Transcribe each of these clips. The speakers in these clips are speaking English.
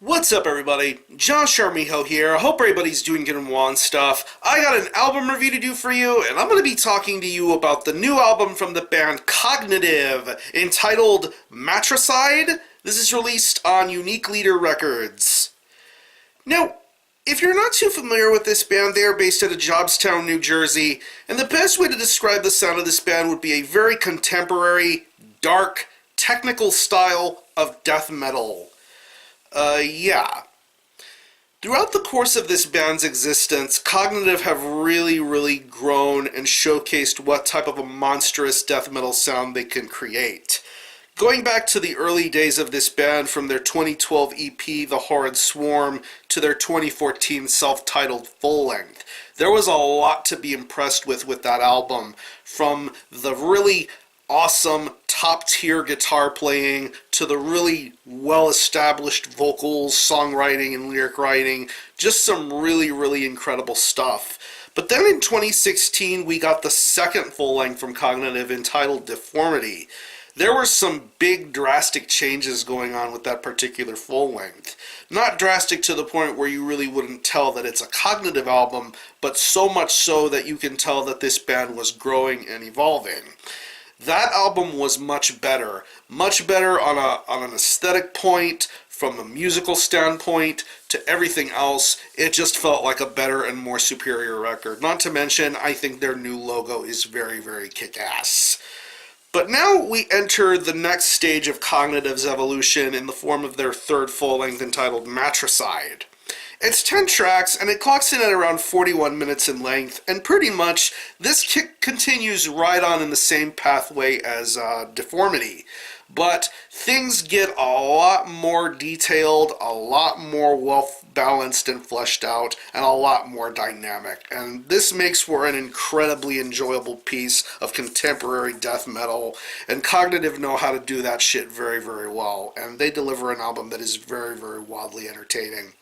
What's up, everybody? Josh Armijo here. I hope everybody's doing good and stuff. I got an album review to do for you, and I'm going to be talking to you about the new album from the band Cognitive, entitled Matricide. This is released on Unique Leader Records. Now, if you're not too familiar with this band, they are based out of Jobstown, New Jersey, and the best way to describe the sound of this band would be a very contemporary, dark, technical style of death metal. Yeah. Throughout the course of this band's existence, Cognitive have really grown and showcased what type of a monstrous death metal sound they can create. Going back to the early days of this band, from their 2012 EP, The Horrid Swarm, to their 2014 self-titled full-length, there was a lot to be impressed with that album, from the really awesome top-tier guitar playing to the really well-established vocals, songwriting, and lyric writing. Just some really incredible stuff. But then in 2016, we got the second full-length from Cognitive entitled Deformity. There were some big drastic changes going on with that particular full-length. Not drastic to the point where you really wouldn't tell that it's a Cognitive album, but so much so that you can tell that this band was growing and evolving. That album was much better on an aesthetic point, from a musical standpoint, to everything else. It just felt like a better and more superior record. Not to mention, I think their new logo is very kick-ass. But now we enter the next stage of Cognitive's evolution in the form of their third full-length entitled Matricide. It's 10 tracks, and it clocks in at around 41 minutes in length, and pretty much this kick continues right on in the same pathway as Deformity. But things get a lot more detailed, a lot more well-balanced and fleshed out, and a lot more dynamic. And this makes for an incredibly enjoyable piece of contemporary death metal, and Cognitive know how to do that shit very well, and they deliver an album that is very wildly entertaining.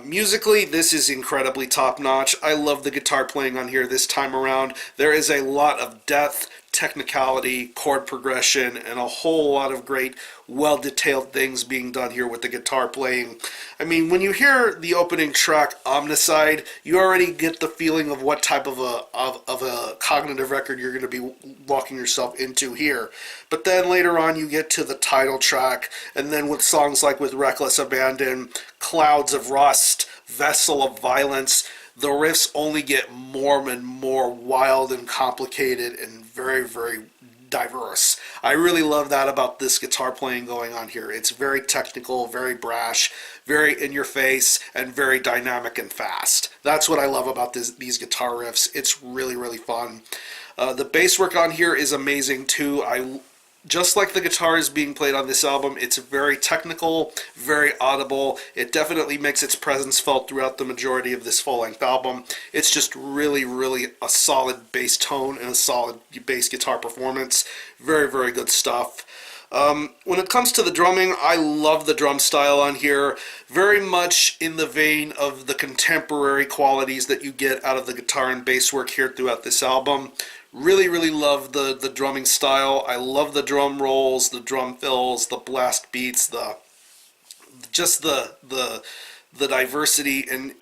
Musically, this is incredibly top-notch. I love the guitar playing on here this time around. There is a lot of depth, technicality, chord progression, and a whole lot of great, well-detailed things being done here with the guitar playing. I mean, when you hear the opening track, Omnicide, you already get the feeling of what type of a Cognitive record you're going to be walking yourself into here. But then later on, you get to the title track, and then with songs like with Reckless Abandon, Clouds of Rust, Vessel of Violence, the riffs only get more and more wild and complicated and very diverse. I really love that about this guitar playing going on here. It's very technical, very brash, very in your face, and very dynamic and fast. That's what I love about these guitar riffs. It's really fun. The bass work on here is amazing too. Just like the guitars being played on this album, it's very technical, very audible. It definitely makes its presence felt throughout the majority of this full-length album. It's just really a solid bass tone and a solid bass guitar performance. Very good stuff. When it comes to the drumming, I love the drum style on here. Very much in the vein of the contemporary qualities that you get out of the guitar and bass work here throughout this album. Really love the drumming style. I love the drum rolls, the drum fills, the blast beats, the diversity and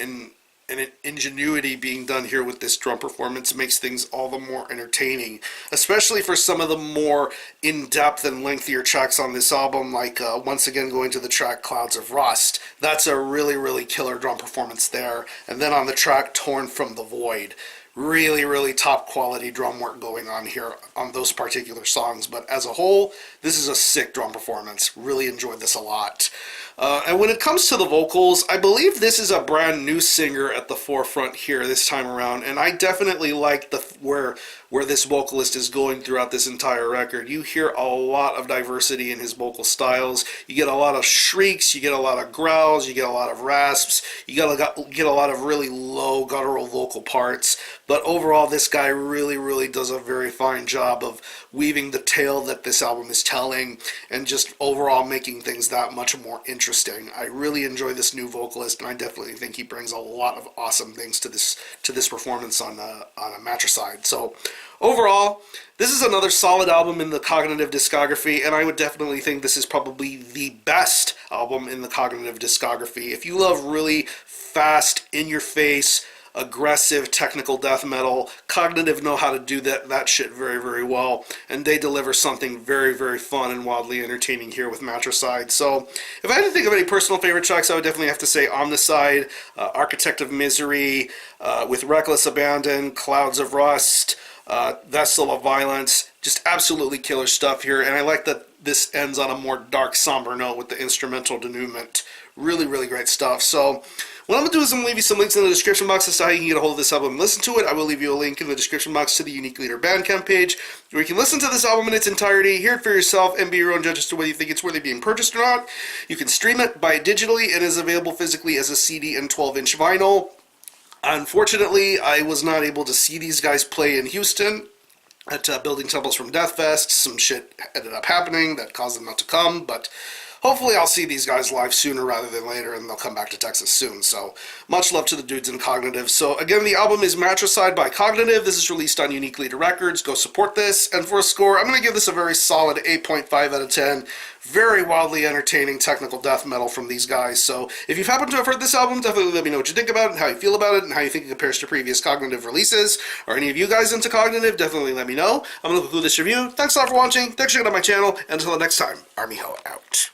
ingenuity being done here with this drum performance makes things all the more entertaining, especially for some of the more in-depth and lengthier tracks on this album, like once again going to the track Clouds of Rust. That's a really killer drum performance there. And then on the track Torn from the Void, really top quality drum work going on here on those particular songs. But as a whole, this is a sick drum performance. Really enjoyed this a lot. And when it comes to the vocals, I believe this is a brand new singer at the forefront here this time around, and I definitely like where this vocalist is going throughout this entire record. You hear a lot of diversity in his vocal styles. You get a lot of shrieks, you get a lot of growls, you get a lot of rasps, you get a lot of really low guttural vocal parts. But overall, this guy really does a very fine job of weaving the tale that this album is telling, and just overall making things that much more interesting interesting. I really enjoy this new vocalist, and I definitely think he brings a lot of awesome things to this performance on a Matricide. So overall, this is another solid album in the Cognitive discography, and I would definitely think this is probably the best album in the Cognitive discography. If you love really fast, in-your-face, aggressive technical death metal, Cognitive know how to do that shit very, very well, and they deliver something very, very fun and wildly entertaining here with Matricide. So if I had to think of any personal favorite tracks, I would definitely have to say Omnicide, Architect of Misery, with Reckless Abandon, Clouds of Rust, Vessel of Violence. Just absolutely killer stuff here, and I like that this ends on a more dark, somber note with the instrumental denouement. Really, really great stuff. So what I'm going to do is I'm going to leave you some links in the description box as to how you can get a hold of this album and listen to it. I will leave you a link in the description box to the Unique Leader Bandcamp page, where you can listen to this album in its entirety, hear it for yourself, and be your own judge as to whether you think it's worthy being purchased or not. You can stream it, buy it digitally, and is available physically as a CD and 12-inch vinyl. Unfortunately, I was not able to see these guys play in Houston at Building Temples from Deathfest. Some shit ended up happening that caused them not to come, but hopefully I'll see these guys live sooner rather than later, and they'll come back to Texas soon. So much love to the dudes in Cognitive. So again, the album is Matricide by Cognitive. This is released on Unique Leader Records. Go support this. And for a score, I'm going to give this a very solid 8.5 out of 10. Very wildly entertaining technical death metal from these guys. So if you've happened to have heard this album, definitely let me know what you think about it and how you feel about it and how you think it compares to previous Cognitive releases. Or any of you guys into Cognitive, definitely let me know. I'm going to conclude this review. Thanks a lot for watching. Thanks for checking out my channel. And until the next time, Army Ho out.